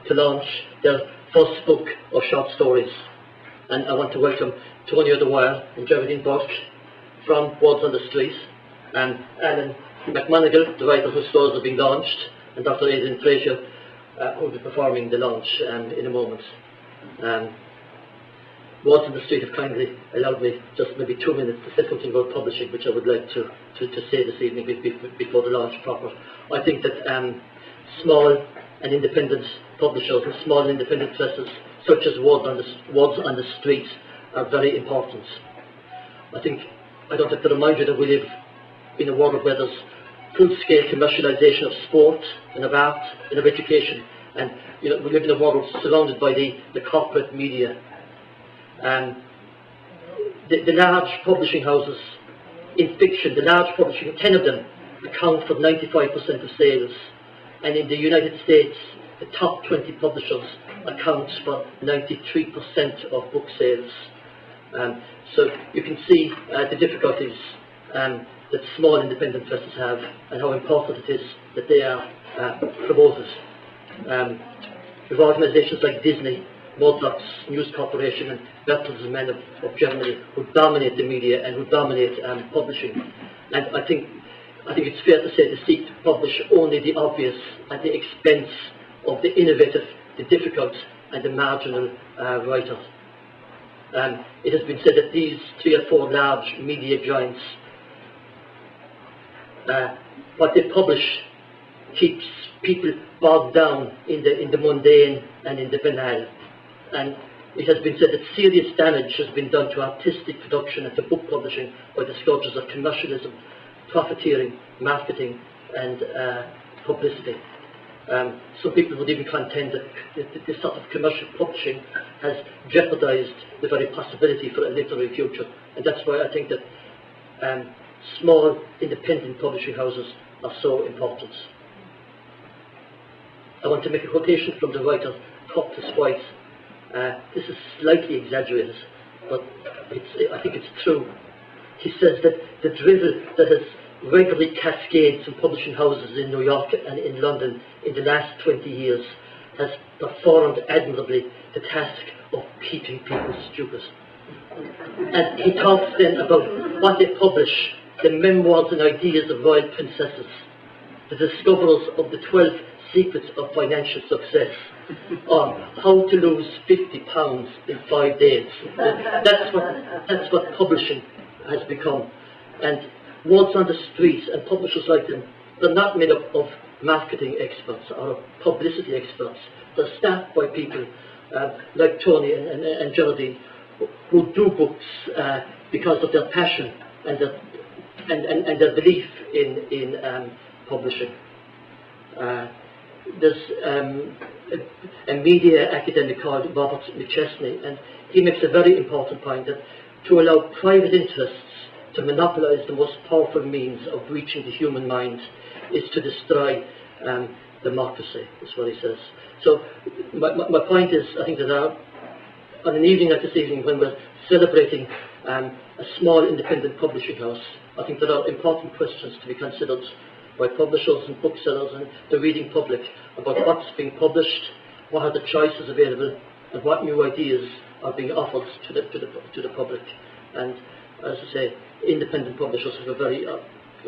to launch their first book of short stories. And I want to welcome Tony O'Dwyer and Geraldine Burke from Wordsonthestreet, and Alan McMonagle, the writer whose stories are being launched, and Dr. Aidan Fraser, who will be performing the launch in a moment. Wordsonthestreet have kindly allowed me just maybe 2 minutes to say something about publishing, which I would like to say this evening before the launch proper. I think that small and independent publishers and small independent presses, such as Wordsonthestreet, are very important. I don't have to remind you that we live in a world where there's full-scale commercialisation of sport and of art and of education, and we live in a world surrounded by the corporate media. The large publishing houses in fiction, the large publishing, 10 of them account for 95% of sales, and in the United States the top 20 publishers account for 93% of book sales. So you can see the difficulties that small independent presses have, and how important it is that they are promoted. With organisations like Disney, Murdoch's News Corporation, and Bertelsmann of Germany, who dominate the media and who dominate publishing. And I think it's fair to say they seek to publish only the obvious at the expense of the innovative, the difficult, and the marginal writer. It has been said that these 3 or 4 large media giants, what they publish keeps people bogged down in the mundane and in the banal. And it has been said that serious damage has been done to artistic production and to book publishing by the scourges of commercialism, profiteering, marketing, and publicity. Some people would even contend that this sort of commercial publishing has jeopardised the very possibility for a literary future, and that's why I think that small independent publishing houses are so important. I want to make a quotation from the writer Curtis White. This is slightly exaggerated, but I think it's true. He says that the drivel that has regularly cascades from publishing houses in New York and in London in the last 20 years has performed admirably the task of keeping people stupid. And he talks then about what they publish, the memoirs and ideas of royal princesses, the discoverers of the 12 secrets of financial success, or how to lose 50 pounds in 5 days. That's what publishing has become. And Wordsonthestreet and publishers like them, they're not made up of marketing experts or publicity experts. They're staffed by people like Tony and Geraldine, who do books because of their passion and their belief in publishing. There's a media academic called Robert McChesney, and he makes a very important point that to allow private interests to monopolise the most powerful means of reaching the human mind is to destroy democracy, is what he says. So my point is, I think that on an evening like this evening, when we're celebrating a small independent publishing house, I think there are important questions to be considered by publishers and booksellers and the reading public about what's being published, what are the choices available, and what new ideas are being offered to the public. And as I say, independent publishers have a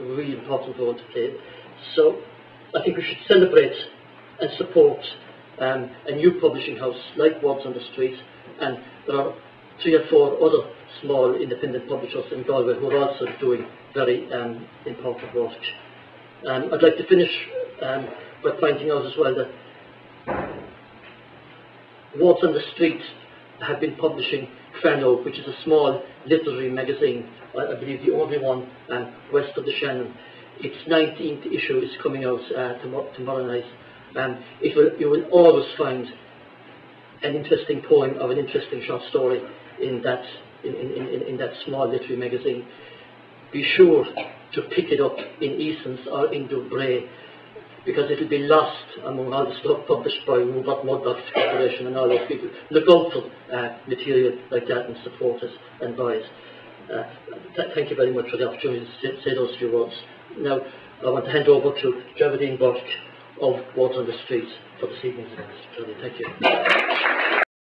really important role to play. So I think we should celebrate and support a new publishing house like Wordsonthestreet, and there are 3 or 4 other small independent publishers in Galway who are also doing very important work. I'd like to finish by pointing out as well that Wordsonthestreet have been publishing Crano, which is a small literary magazine, I believe the only one west of the Shannon. Its 19th issue is coming out tomorrow night. You will always find an interesting poem or an interesting short story in that small literary magazine. Be sure to pick it up in Eason's or in Dubray, because it will be lost among all the stuff published by Rupert Murdoch's Corporation and all those people. Look out for material like that and support it and buy it. Thank you very much for the opportunity to say those few words. Now I want to hand over to Geraldine Burke, of Words on the Street for this evening's event. Thank you.